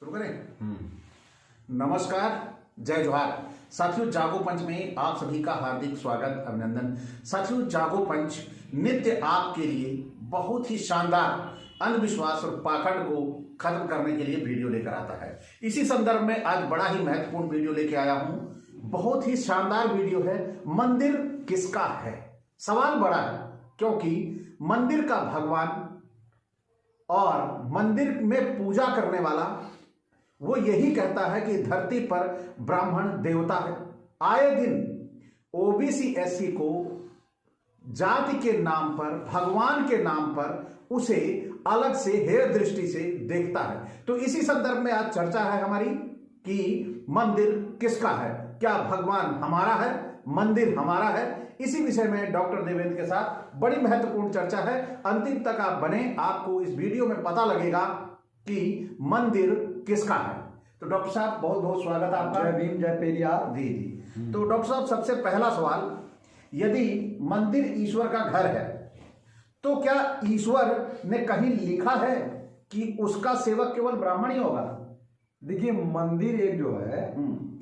शुरू करें। नमस्कार, जय जोहार साथियों। जागो पंच में आप सभी का हार्दिक स्वागत, अभिनंदन। साथियों, जागो पंच नित्य आपके लिए बहुत ही शानदार अंधविश्वास और पाखंड को खत्म करने के लिए वीडियो लेकर आता है। इसी संदर्भ में आज बड़ा ही महत्वपूर्ण वीडियो लेके आया हूं। बहुत ही शानदार वीडियो है। मंदिर किसका है? सवाल बड़ा है क्योंकि मंदिर का भगवान और मंदिर में पूजा करने वाला वो यही कहता है कि धरती पर ब्राह्मण देवता है। आए दिन ओबीसी एससी को जाति के नाम पर, भगवान के नाम पर उसे अलग से हेय दृष्टि से देखता है। तो इसी संदर्भ में आज चर्चा है हमारी कि मंदिर किसका है। क्या भगवान हमारा है, मंदिर हमारा है? इसी विषय में डॉक्टर देवेंद्र के साथ बड़ी महत्वपूर्ण चर्चा है। अंतिम तक आप बने, आपको इस वीडियो में पता लगेगा कि मंदिर किसका है। तो डॉक्टर साहब बहुत बहुत स्वागत आपका। जय भीम, जय पेरियार। जी जी। तो डॉक्टर साहब सबसे पहला सवाल, यदि मंदिर ईश्वर का घर है तो क्या ईश्वर ने कहीं लिखा है कि उसका सेवक केवल ब्राह्मण ही होगा? देखिए, मंदिर एक जो है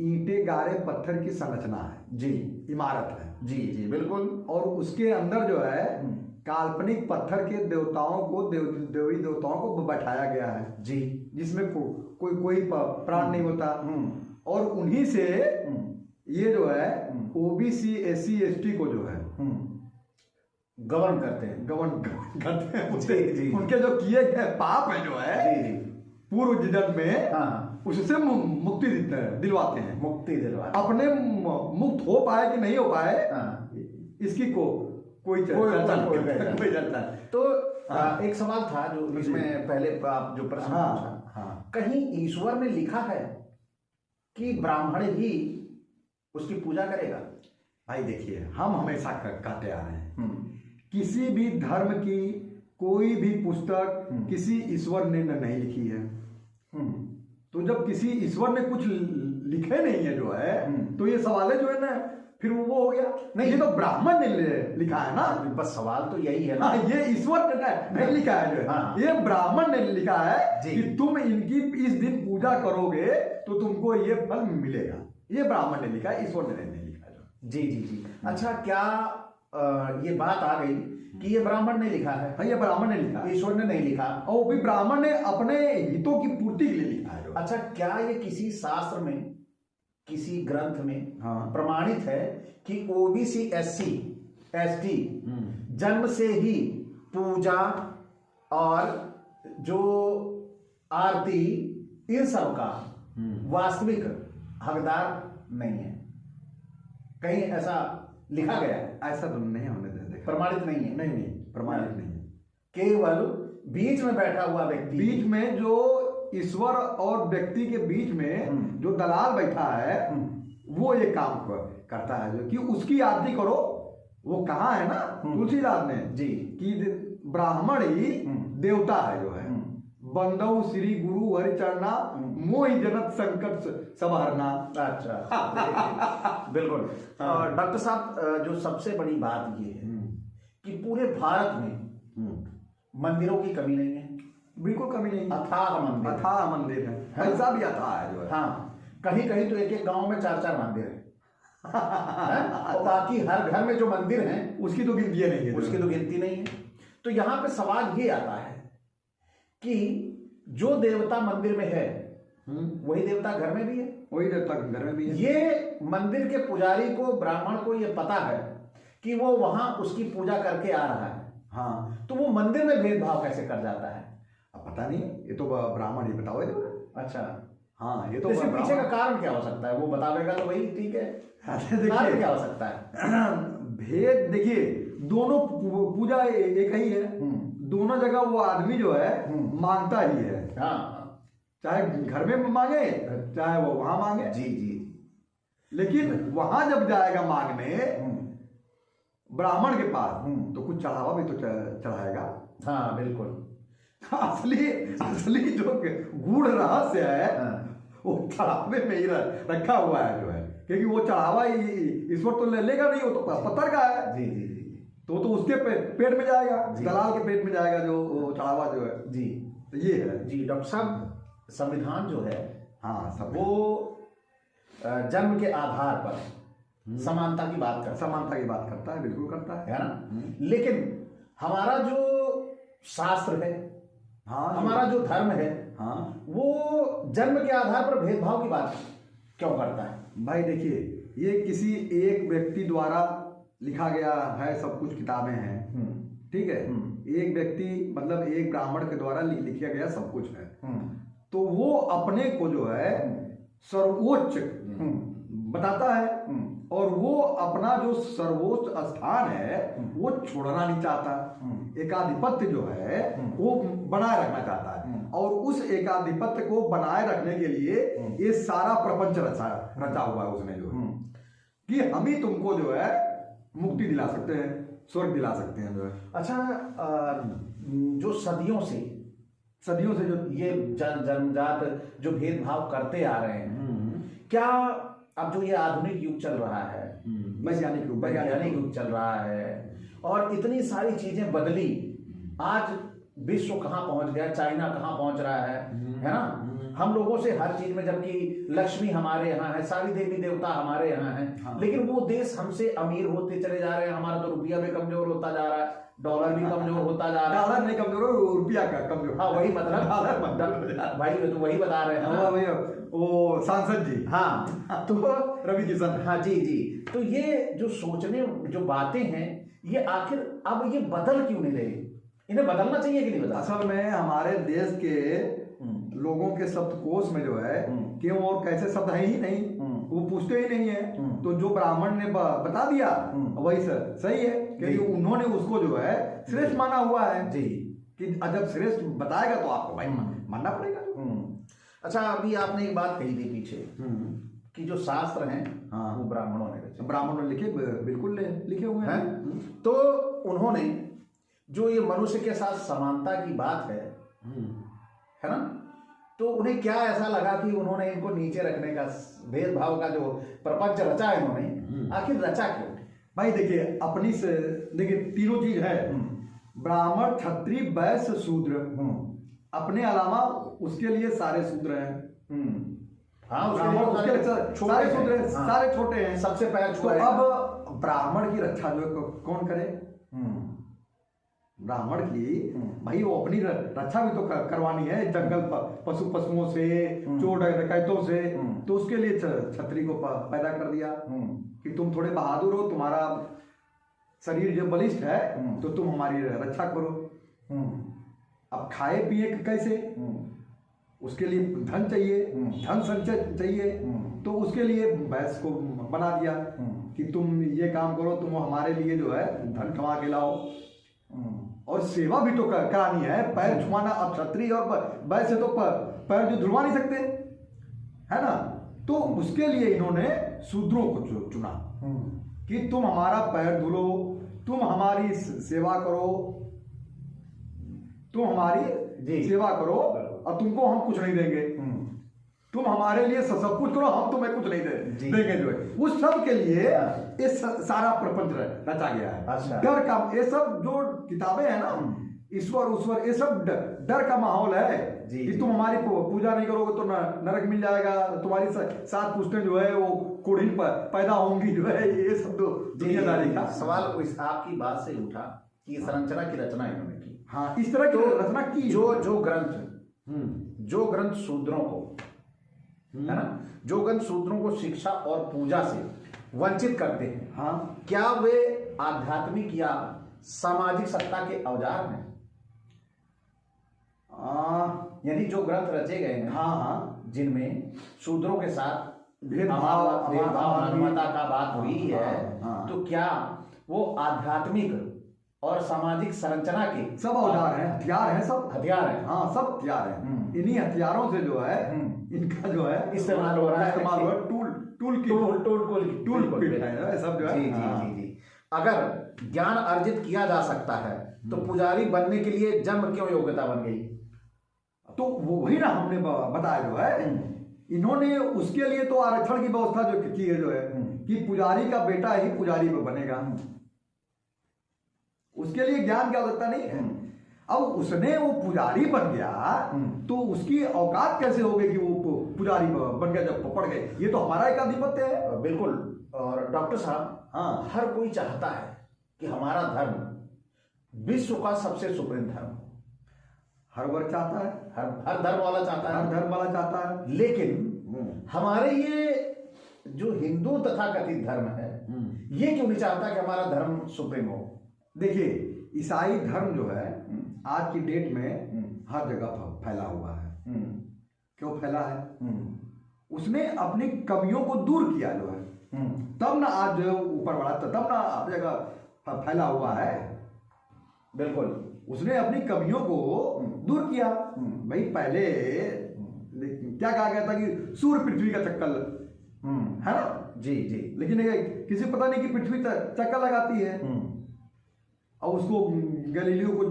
ईंटे गारे पत्थर की संरचना है जी, इमारत है। जी जी बिल्कुल। और उसके अंदर जो है काल्पनिक पत्थर के देवताओं को देवी देवताओं को बैठाया गया है जी, जिसमें कोई प्राण नहीं होता। और उन्हीं से ये जो है ओबीसी एससी एसटी को जो है गवर्न करते हैं, उनके जो किए गए पाप है जो है पूर्व जन्म में उससे मुक्ति दिलवाते हैं। मुक्ति दिलवाते अपने मुक्त हो पाए कि नहीं हो पाए इसकी कोई चर्चा है। तो एक सवाल था जो इसमें पहले आप जो प्रश्न पूछा, कहीं ईश्वर ने लिखा है कि ब्राह्मण ही उसकी पूजा करेगा? भाई देखिए, हम हमेशा कहते आ रहे हैं किसी भी धर्म की कोई भी पुस्तक किसी ईश्वर ने नहीं लिखी है। तो जब किसी ईश्वर ने कुछ लिखे नहीं है जो है, तो ये सवाल है जो है ना, फिर वो हो गया नहीं, ये तो ब्राह्मण ने लिखा है ना। बस सवाल तो यही है ना। ये ईश्वर ने नहीं लिखा है जो है, ये ब्राह्मण ने लिखा है कि तुम इनकी इस दिन पूजा करोगे तो तुमको ये फल मिलेगा। ये ब्राह्मण ने लिखा है, ईश्वर ने नहीं लिखा है। जी जी जी। अच्छा, क्या ये बात आ गई कि ये ब्राह्मण ने लिखा है? हाँ, ये ब्राह्मण ने लिखा, ईश्वर ने नहीं लिखा। और भी ब्राह्मण ने अपने हितों की पूर्ति के लिए लिखा है। अच्छा, क्या ये किसी शास्त्र में, किसी ग्रंथ में प्रमाणित है कि ओबीसी एससी एसटी जन्म से ही पूजा और जो आरती इन सब का वास्तविक हकदार नहीं है? कहीं ऐसा लिखा गया है? ऐसा तो नहीं होने देते, प्रमाणित नहीं है। नहीं, प्रमाणित नहीं है। केवल बीच में बैठा हुआ व्यक्ति, बीच में जो ईश्वर और व्यक्ति के बीच में जो दलाल बैठा है वो ये काम करता है जो कि उसकी आरती करो। वो कहा है ना तुलसीदास ने जी कि ब्राह्मण ही देवता है जो है। बंदौ श्री गुरु हरि चरना मोहि जनत संकट संवारना। अच्छा बिल्कुल। डॉक्टर साहब, जो सबसे बड़ी बात ये है कि पूरे भारत में मंदिरों की कमी नहीं है। बिल्कुल कमी नहीं, अथाह मंदिर है। पैसा भी अथाह है जो है। हाँ, कहीं कहीं तो एक एक गांव में 4-4 मंदिर है। और बाकी हर घर में जो मंदिर हैं उसकी तो गिनती नहीं है, उसकी तो गिनती नहीं है। तो यहाँ पे सवाल ये आता है कि जो देवता मंदिर में है वही देवता घर में भी है, वही देवता घर में भी है। ये मंदिर के पुजारी को, ब्राह्मण को ये पता है कि वो वहां उसकी पूजा करके आ रहा है। हाँ, तो वो मंदिर में भेदभाव कैसे कर जाता है? अब पता नहीं, ये तो ब्राह्मण ही बताओ। अच्छा, हाँ, ये तो इसके पीछे का कारण क्या हो सकता है? वो बतावेगा तो वही ठीक है। कारण क्या हो सकता है? भेद देखिए, दोनों पूजा एक ही है। दोनों जगह वो आदमी जो है मांगता ही है। हाँ, चाहे घर में मांगे चाहे वो वहां मांगे। जी जी। लेकिन वहां जब जाएगा मांगने ब्राह्मण के पास तो कुछ चढ़ावा भी तो चढ़ाएगा। हाँ बिल्कुल। असली जो गूढ़ रहस्य है वो चढ़ावे में ही रखा हुआ है जो है, क्योंकि वो चढ़ावा ईश्वर तो लेगा नहीं, वो तो पत्थर का है। जी जी जी। तो उसके पेट में जाएगा, दलाल के पेट में जाएगा जो चढ़ावा जो है। जी, तो ये है। जी डॉक्टर साहब, संविधान जो है हाँ सब वो जन्म के आधार पर समानता की बात करता है। समानता की बात करता है, बिल्कुल करता है ना। लेकिन हमारा जो शास्त्र है, हाँ हमारा जो धर्म है, हाँ वो जन्म के आधार पर भेदभाव की बात क्यों करता है? भाई देखिए, ये किसी एक व्यक्ति द्वारा लिखा गया है, सब कुछ किताबें हैं, ठीक है। एक व्यक्ति मतलब एक ब्राह्मण के द्वारा लिखा गया सब कुछ है, तो वो अपने को जो है सर्वोच्च बताता है, और वो अपना जो सर्वोच्च स्थान है वो छोड़ना नहीं चाहता। एकाधिपत्य जो है वो बनाए रखना चाहता है, और उस एकाधिपत्य को बनाए रखने के लिए ये सारा प्रपंच रचा हुआ है उसने, जो है कि हम ही तुमको जो है मुक्ति दिला सकते हैं, स्वर्ग दिला सकते हैं जो है। अच्छा, जो सदियों से जो ये जन्मजात जो भेदभाव करते आ रहे हैं, क्या अब जो ये आधुनिक युग चल रहा है, वैज्ञानिक युग चल रहा है, और इतनी सारी चीजें बदली, आज विश्व कहाँ पहुंच गया, चाइना कहाँ पहुंच रहा है ना। हम लोगों से हर चीज में, जबकि लक्ष्मी हमारे यहाँ है, सारी देवी देवता हमारे यहाँ है, लेकिन वो देश हमसे अमीर होते चले जा रहे हैं। हमारा तो रुपया भी कमजोर होता जा रहा है, डॉलर भी कमजोर होता जा रहा है। डॉलर नहीं कमजोर, रुपया का कमजोर। हाँ वही मतलब भाई तो वही बता रहे हैं वो सांसद जी, हाँ तो रवि किशन, हाँ जी जी। तो ये जो सोचने जो बातें हैं, ये आखिर अब ये बदल क्यों नहीं रही? इन्हें बदलना चाहिए कि नहीं बदलना? असल में हमारे देश के लोगों के शब्दकोश में जो है क्यों और कैसे शब्द है ही नहीं, वो पूछते ही नहीं है। तो जो ब्राह्मण ने बता दिया वही सही है, क्योंकि उन्होंने उसको जो है श्रेष्ठ माना हुआ है जी, कि जब श्रेष्ठ बताएगा तो आपको भाई मानना पड़ेगा। अच्छा, अभी आपने एक बात कही थी पीछे कि जो शास्त्र हैं हाँ, वो ब्राह्मणों ने रचे, ब्राह्मणों ने लिखे, बिल्कुल लिखे हुए हैं। तो उन्होंने जो ये मनुष्य के साथ समानता की बात है ना, तो उन्हें क्या ऐसा लगा कि उन्होंने इनको नीचे रखने का, भेदभाव का जो प्रपंच रचा है इन्होंने, आखिर रचा क्यों? भाई देखिए, अपनी से देखिए तीनों चीज है, ब्राह्मण क्षत्रिय वैश्य शूद्र, अपने अलावा उसके लिए सारे शूद्र हैं। हाँ, उसके लिए सारे शूद्र हैं, सारे छोटे हैं, सबसे पैर तो अब ब्राह्मण की रक्षा जो कौन करे? ब्राह्मण की भाई वो अपनी रक्षा भी तो करवानी है, जंगल पशुओं से, चोर डकैतों से। तो उसके लिए छत्री को पैदा कर दिया कि तुम थोड़े बहादुर हो, तुम्हारा शरीर जो बलिष्ठ है, तो तुम हमारी रक्षा करो। अब खाए पिए कैसे? उसके लिए धन चाहिए, धन संचय चाहिए, तो उसके लिए भैंस को बना दिया कि तुम ये काम करो, तुम हमारे लिए जो है धन कमा के लाओ, और सेवा भी तो करानी है। पैर छुआना, अब क्षत्रिय और वैसे तो पैर जो धुलवा नहीं सकते, है ना। तो उसके लिए इन्होंने शूद्रों को चुना कि तुम हमारा पैर धुलो, तुम हमारी सेवा करो, तुम हमारी सेवा करो, और तुमको हम कुछ नहीं देंगे, तुम हमारे लिए सब कुछ करो, हम तुम्हें कुछ नहीं देंगे जो है। उस सब के लिए ये सारा प्रपंच रचा गया है। अच्छा। डर का, ये सब जो किताबें हैं ना, ईश्वर ये सब डर का माहौल है कि तुम हमारी पूजा नहीं करोगे तो नरक मिल जाएगा, तुम्हारी 7 पुश्तें जो है वो कुड़िल पैदा होंगी जो है। ये सब तो दुनियादारी का सवाल आपकी बात से उठा कि संरचना की रचना इन्होंने की। हाँ, इस तरह की रचना की। जो ग्रंथ शूद्रों को, है ना, जो ग्रंथ शूद्रों को शिक्षा और पूजा से वंचित करते हैं, हाँ, क्या वे आध्यात्मिक या सामाजिक सत्ता के औजार हैं? यानी जो ग्रंथ रचे गए हैं, हाँ, जिनमें शूद्रों के साथ भेदभाव अमानवता का बात हुई है, तो क्या वो आध्यात्मिक और सामाजिक संरचना के सब औजार हैं, हथियार हैं, सब हथियार हैं? हाँ, सब हथियार हैं। इन्हीं हथियारों से जो है इनका जो है इस्तेमाल हो रहा है, टूल किट है सब जो है। जी। अगर ज्ञान अर्जित किया जा सकता है तो पुजारी बनने के लिए जन्म क्यों योग्यता बन गई? तो वही ना हमने बताया जो है, इन्होंने उसके लिए तो आरक्षण की व्यवस्था जो की है जो है कि पुजारी का बेटा ही पुजारी बनेगा। उसके लिए ज्ञान की आवश्यकता नहीं है। अब उसने वो पुजारी बन गया तो उसकी औकात कैसे हो गई कि वो पुजारी बन गया जब पकड़ गए? ये तो हमारा एक आधिपत्य है। बिल्कुल। और डॉक्टर साहब, हाँ, हर कोई चाहता है कि हमारा धर्म विश्व का सबसे सुप्रीम धर्म हो। हर वर्ग चाहता है, हर धर्म वाला चाहता है, हर धर्म वाला चाहता है। लेकिन हमारे ये जो हिंदू तथा कथित धर्म है, ये क्यों नहीं चाहता कि हमारा धर्म सुप्रीम हो? देखिए, ईसाई धर्म जो है आज की डेट में हर जगह फैला हुआ है। क्यों फैला है? उसने अपनी कमियों को दूर किया जो है, तब ना आज जो ऊपर बढ़ा, तब ना हर जगह फैला हुआ है। बिल्कुल, उसने अपनी कमियों को दूर किया। भाई पहले क्या कहा गया था कि सूर्य पृथ्वी का चक्कर है ना? जी जी। लेकिन किसी को पता नहीं कि पृथ्वी चक्कर लगाती है, और उसको गैलीलियो को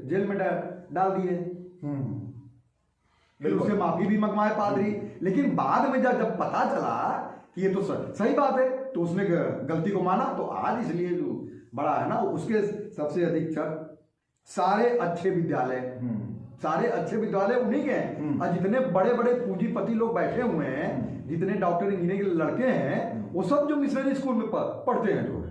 जेल में डाल दिए। फिर उससे माफी भी मंगवाए पादरी, लेकिन बाद में जब पता चला कि ये तो सही बात है तो उसने गलती को माना। तो आज इसलिए जो बड़ा है ना, उसके सबसे अधिक सारे अच्छे विद्यालय उन्हीं के हैं। और जितने बड़े बड़े पूंजीपति लोग बैठे हुए हैं, जितने डॉक्टर इंजीनियर के लड़के हैं, वो सब जो मिशनरी स्कूल में पढ़ते हैं जो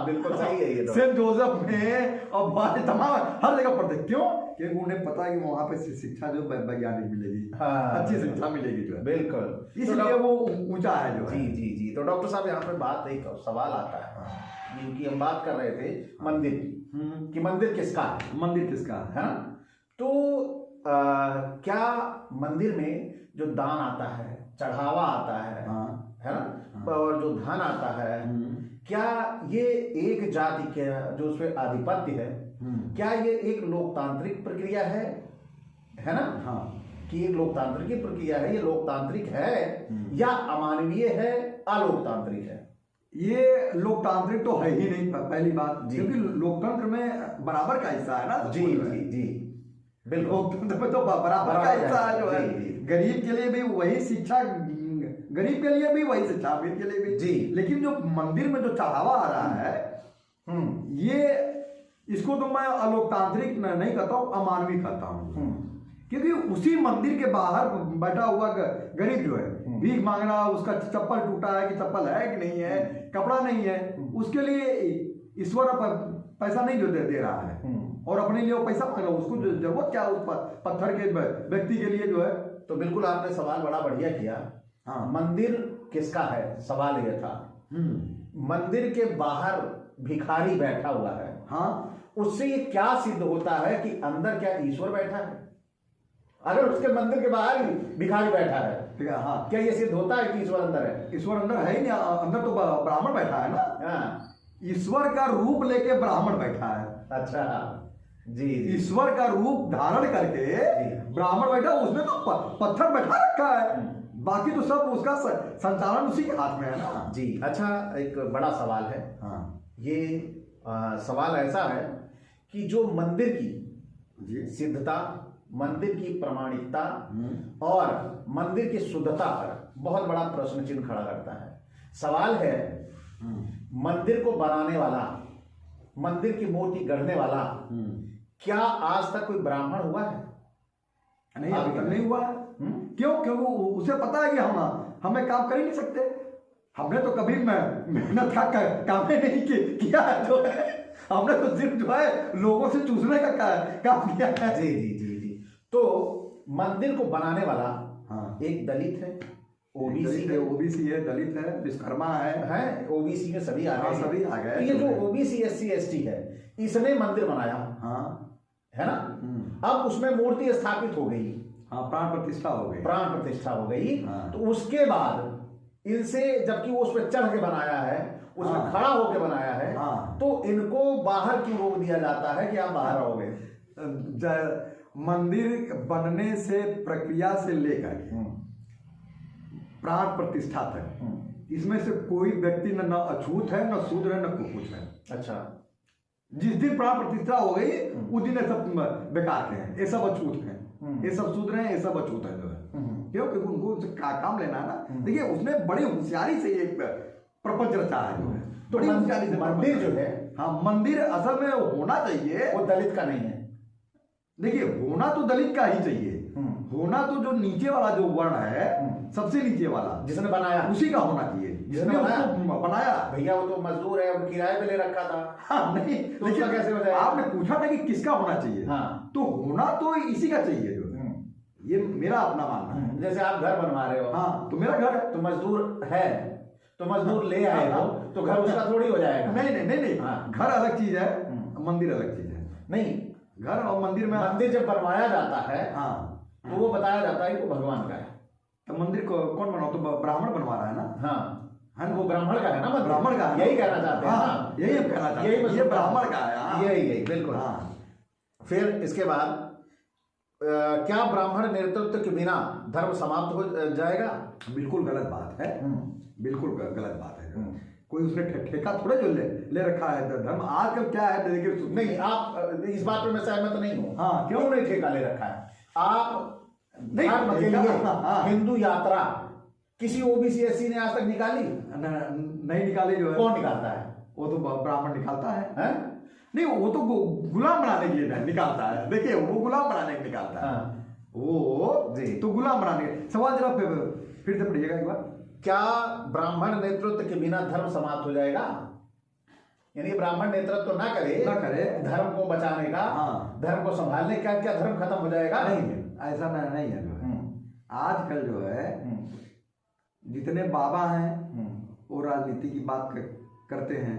बिल्कुल सही है ये तो। सेंट जोसेफ में और तमाम हर जगह पढ़ते। क्यों? क्योंकि उन्हें पता है कि वहां पे शिक्षा जो वैज्ञानिक मिलेगी, अच्छी शिक्षा मिलेगी जो है। बिल्कुल, इसलिए वो ऊंचा है जो है। जी जी जी। तो डॉक्टर साहब, यहाँ पे बात एक सवाल आता है, क्योंकि हम बात कर रहे थे मंदिर की, कि मंदिर किसका है? मंदिर किसका है ना? तो क्या मंदिर में जो दान आता है, चढ़ावा आता है ना, और जो धन आता है, क्या ये एक जाति के जो उसपे आधिपत्य है, क्या ये एक लोकतांत्रिक प्रक्रिया है ना? हाँ, कि एक लोकतांत्रिक प्रक्रिया है, ये लोकतांत्रिक है या अमानवीय है, अलोकतांत्रिक है? ये लोकतांत्रिक तो है ही नहीं, पहली बात, क्योंकि लोकतंत्र में बराबर का हिस्सा है ना। जी जी जी, बिल्कुल। लोकतंत्र में तो बराबर का हिस्सा है जो है। गरीब के लिए भी वही शिक्षा, गरीब के लिए भी वही शिक्षा, अमीर के लिए भी जी। लेकिन जो मंदिर में जो चढ़ावा आ रहा है, ये इसको तो मैं अलोकतांत्रिक नहीं कहता हूँ, अमानवीय कहता हूँ। क्योंकि उसी मंदिर के बाहर बैठा हुआ गरीब जो है भीख मांग रहा, उसका चप्पल टूटा है कि चप्पल है कि नहीं है, कपड़ा नहीं है, उसके लिए ईश्वर पैसा नहीं जो दे रहा है, और अपने लिए वो पैसा मांग रहा है। उसको जरूरत क्या उस पत्थर के व्यक्ति के लिए जो है? तो बिल्कुल आपने सवाल बड़ा बढ़िया किया। हाँ, मंदिर किसका है, सवाल यह था। मंदिर के बाहर भिखारी बैठा हुआ है, हाँ, उससे ये क्या सिद्ध होता है कि अंदर क्या ईश्वर बैठा है? अगर उसके मंदिर के बाहर भिखारी बैठा है, ठीक है, हाँ, क्या ये सिद्ध होता है कि ईश्वर अंदर है? ईश्वर अंदर है ही नहीं, अंदर तो ब्राह्मण बैठा है ना। हाँ, ईश्वर का रूप लेके ब्राह्मण बैठा है। अच्छा, जी। ईश्वर का रूप धारण करके ब्राह्मण बैठा, उसने तो पत्थर बैठा रखा है, बाकी तो सब उसका संचालन उसी के हाथ में है ना। जी। अच्छा, एक बड़ा सवाल है। हाँ, ये सवाल ऐसा है कि जो मंदिर की सिद्धता, मंदिर की प्रामाणिकता और मंदिर की शुद्धता पर बहुत बड़ा प्रश्न चिन्ह खड़ा करता है। सवाल है, मंदिर को बनाने वाला, मंदिर की मूर्ति गढ़ने वाला, क्या आज तक कोई ब्राह्मण हुआ है? नहीं, अभी तक नहीं हुआ है। क्यों? क्योंकि उसे पता है कि हमें काम कर ही नहीं सकते। हमने तो कभी मेहनत का काम ही नहीं किया है जो है, हमने तो सिर्फ जो है लोगों से चूसने का काम किया है। जी जी जी जी। तो मंदिर को बनाने वाला, हाँ, एक दलित है, ओबीसी है, दलित है, विश्वकर्मा है, ओबीसी में सभी आ गए, सभी आ गए। तो ये जो ओबीसी एससी एसटी है, इसने मंदिर बनाया, हाँ, है ना? अब उसमें मूर्ति स्थापित हो गई, हाँ, प्राण प्रतिष्ठा हो गई, हाँ। तो उसके बाद इनसे, जबकि वो उस पर चढ़ के बनाया है, उसमें हाँ, खड़ा होकर बनाया है, हाँ, तो इनको बाहर क्यों रोक दिया जाता है कि आप बाहर रहोगे? मंदिर बनने से, प्रक्रिया से लेकर प्राण प्रतिष्ठा तक, इसमें से कोई व्यक्ति न अछूत है, न शूद्र है, न कुछ है। अच्छा, जिस दिन प्राण प्रतिष्ठा हो गई उस दिन ये सब बेकार के हैं, ये सब अछूत हैं, ये सब शूद्र हैं, ये सब अछूत है जो है। क्यों? क्योंकि उनको काम लेना है ना। देखिए, उसने बड़ी होशियारी से एक प्रपंच रचा है जो है, तो बड़ी होशियारी से। मंदिर जो है, हाँ, मंदिर असल में होना चाहिए, वो दलित का नहीं है, देखिए होना तो दलित का ही चाहिए, होना तो जो नीचे वाला जो वर्ण है, सबसे नीचे वाला जिसने बनाया उसी का होना चाहिए, जिसने उसको बनाया। भैया वो तो मजदूर है, वो किराए पे ले रखा था। हाँ नहीं, तो उसका कैसे हो जाएगा? आपने पूछा था कि किसका होना चाहिए, हाँ, तो होना तो इसी का चाहिए जो है। ये मेरा अपना मानना है। जैसे आप घर बनवा रहे हो, हाँ तो मेरा घर है, तो मजदूर है, तो मजदूर ले आए हो, तो घर उसका थोड़ी हो जाएगा। नहीं नहीं नहीं नहीं, हाँ। घर अलग चीज है, मंदिर अलग चीज है। नहीं, घर और मंदिर में, मंदिर जब बनवाया जाता है हाँ तो वो बताया जाता है कि वो भगवान का है। तो मंदिर को कौन बनाओ, तो ब्राह्मण बनवा रहा है ना। हाँ, है ना, वो ब्राह्मण का है ना, मंदिर ब्राह्मण का है। यही कहना चाहते हैं हाँ, ना? यही हम कहना चाहते हैं, ये ब्राह्मण का है। हाँ। यही बिल्कुल। हाँ। फिर इसके बाद क्या ब्राह्मण नेतृत्व के बिना धर्म समाप्त हो जाएगा? बिल्कुल गलत बात है, बिल्कुल गलत बात है। कोई उसने ठेका थोड़े जो ले रखा है धर्म। आजकल क्या है देखिए, नहीं, आप इस बात पे मैं सहमत नहीं हूँ। हाँ, क्यों नहीं ठेका ले रखा है? आप नहीं, धर्म के ठेका, लिए हाँ। हिंदू यात्रा किसी ओबीसी एससी ने आज तक निकाली? नहीं निकाली जो है। कौन निकालता है? वो तो ब्राह्मण निकालता है। हैं? नहीं, वो तो गुलाम बनाने के लिए निकालता है। देखिए वो गुलाम बनाने के निकालता है। हाँ। वो जी। तो गुलाम बनाने के। सवाल जरा फिर से पढ़िएगा एक बार। क्या ब्राह्मण नेतृत्व के बिना धर्म समाप्त हो जाएगा? यानी ब्राह्मण नेतृत्व ना करे धर्म को बचाने का, हाँ। धर्म को संभालने का, क्या धर्म खत्म हो जाएगा? नहीं, ऐसा नहीं है जो है। आजकल जो है जितने बाबा हैं वो राजनीति की बात करते हैं,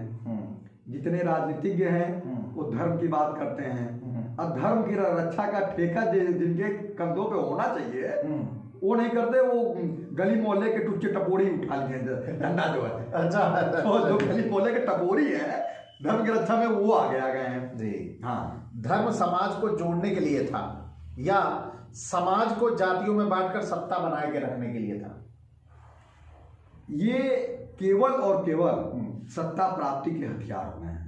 जितने राजनीतिज्ञ हैं वो धर्म की बात करते हैं, और धर्म की रक्षा का ठेका जिनके कंधों पे होना चाहिए वो नहीं करते। वो गली मोहल्ले के टुच्चे टपोरी उठा लिए डंडा जो है। अच्छा, तो जो गली मोहल्ले के टपोरी है धर्म की रक्षा में, वो आगे आ गए हैं जी। हाँ। धर्म समाज को जोड़ने के लिए था या समाज को जातियों में बांटकर सत्ता बनाए के रखने के लिए था? ये केवल और केवल सत्ता प्राप्ति के हथियार हो गए हैं।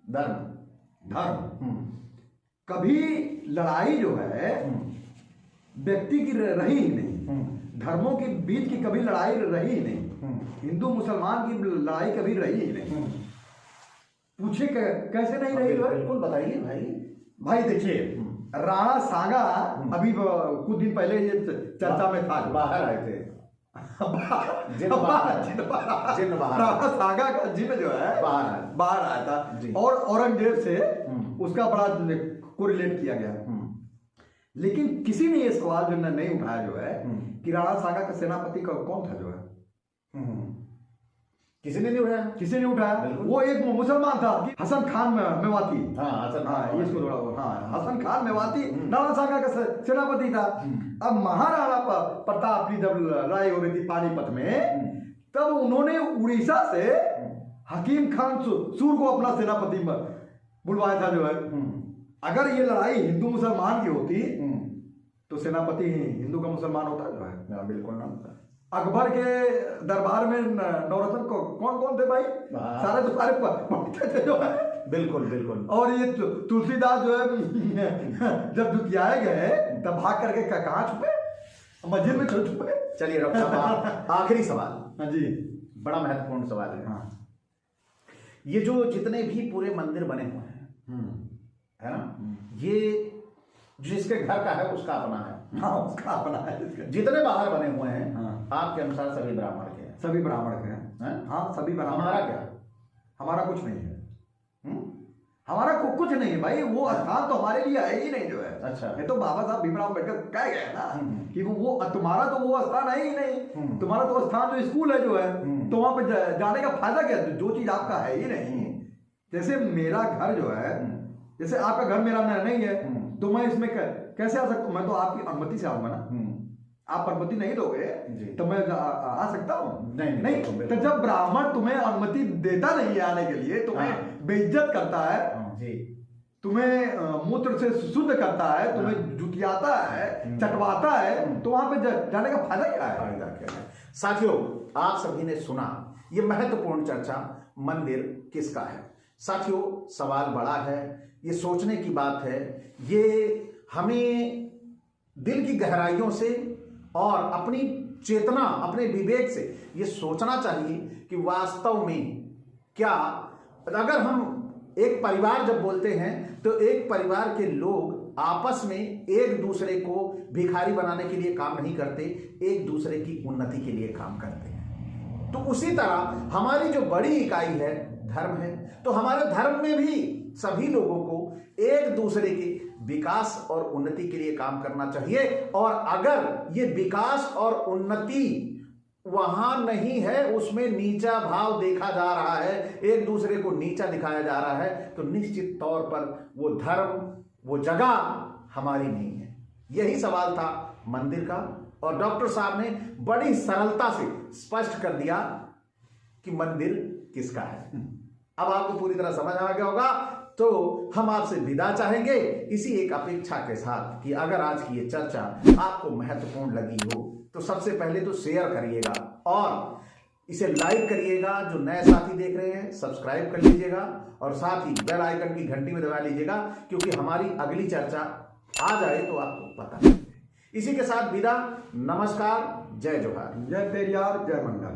धर्म कभी लड़ाई जो है व्यक्ति की रही ही नहीं, धर्मों के बीच की कभी लड़ाई रही ही नहीं, हिंदू मुसलमान की लड़ाई कभी रही ही नहीं। पूछे कैसे नहीं रही? बिल्कुल बताइए भाई देखिए, राणा सांगा अभी कुछ दिन पहले ये चर्चा में था, बाहर आए थे। जिन बाहर राणा सांगा का जिन जो है बाहर आया था, और औरंगजेब से उसका बड़ा कोरिलेट किया गया। लेकिन किसी ने ये सवाल जो नहीं उठाया जो है कि राणा सांगा का सेनापति कौन था जो है। किसी ने नहीं उठाया, किसी ने उठाया। वो एक मुसलमान था, हसन खान मेवाती। इसको थोड़ा हसन खान मेवाती राणा सांगा का सेनापति था। अब महाराणा प्रताप की जब लड़ाई हो रही थी पानीपत में, तब उन्होंने उड़ीसा से हकीम खान सूर को अपना सेनापति बुलवाया था जो है। अगर ये लड़ाई हिंदू मुसलमान की होती तो सेनापति हिंदू का मुसलमान होता जो है। बिल्कुल ना होता। अकबर के दरबार में नवरत्न को कौन कौन थे भाई? सारे तो सारे पढ़ते थे जो है। बिल्कुल। और ये तुलसीदास जो है जब दुखियाए गए तब भाग करके कहाँ छुपे? मस्जिद में छुपे। चलिए डॉक्टर साहब, आखिरी सवाल। हाँ जी, बड़ा महत्वपूर्ण सवाल है। हाँ। ये जो जितने भी पूरे मंदिर बने हुए हैं है ना, ये जिसके घर का है उसका अपना है। हाँ, उसका अपना है। जितने बाहर बने हुए हैं हाँ। आपके अनुसार सभी ब्राह्मण के हैं? सभी ब्राह्मण के हैं। हाँ, सभी ब्राह्मण। हमारा क्या? हमारा कुछ नहीं है। हमारा कुछ नहीं है भाई। वो स्थान तो हमारे लिए है ही नहीं जो है। अच्छा, ये तो बाबा साहब भीमराव अम्बेडकर कह गए ना कि वो तुम्हारा तो वो स्थान है ही नहीं। तुम्हारा तो स्थान जो स्कूल है जो है, तो वहां पे जाने का फायदा क्या? जो चीज आपका है ही नहीं। जैसे मेरा घर जो है, जैसे आपका घर मेरा नहीं है, तो मैं इसमें कैसे आ सकता हूँ? मैं तो आपकी अनुमति से आऊंगा ना। आप अनुमति नहीं दोगे तो मैं आ सकता हूँ? नहीं। तो जब ब्राह्मण तुम्हें अनुमति देता नहीं है आने के लिए, तुम्हें बेइज्जत करता है, तुम्हें मूत्र से शुद्ध करता है, तुम्हें जुटियाता है, चटवाता है, तो वहां पे जाने का फायदा क्या है? साथियों, आप सभी ने सुना ये महत्वपूर्ण चर्चा, मंदिर किसका है। साथियों, सवाल बड़ा है, ये सोचने की बात है। ये हमें दिल की गहराइयों से और अपनी चेतना, अपने विवेक से ये सोचना चाहिए कि वास्तव में क्या, अगर हम एक परिवार जब बोलते हैं तो एक परिवार के लोग आपस में एक दूसरे को भिखारी बनाने के लिए काम नहीं करते, एक दूसरे की उन्नति के लिए काम करते हैं। तो उसी तरह हमारी जो बड़ी इकाई है धर्म है, तो हमारे धर्म में भी सभी लोगों को एक दूसरे के विकास और उन्नति के लिए काम करना चाहिए। और अगर ये विकास और उन्नति वहां नहीं है, उसमें नीचा भाव देखा जा रहा है, एक दूसरे को नीचा दिखाया जा रहा है, तो निश्चित तौर पर वो धर्म, वो जगह हमारी नहीं है। यही सवाल था मंदिर का, और डॉक्टर साहब ने बड़ी सरलता से स्पष्ट कर दिया कि मंदिर किसका है। अब आपको पूरी तरह समझ आ गया होगा। तो हम आपसे विदा चाहेंगे इसी एक अपेक्षा के साथ कि अगर आज की ये चर्चा आपको महत्वपूर्ण लगी हो तो सबसे पहले तो शेयर करिएगा और इसे लाइक करिएगा। जो नए साथी देख रहे हैं सब्सक्राइब कर लीजिएगा और साथ ही बेल आइकन की घंटी में दबा लीजिएगा, क्योंकि हमारी अगली चर्चा आ जाए तो आपको पता चले। इसी के साथ विदा, नमस्कार, जय जोहार। जय पेरियार, जय मंगल।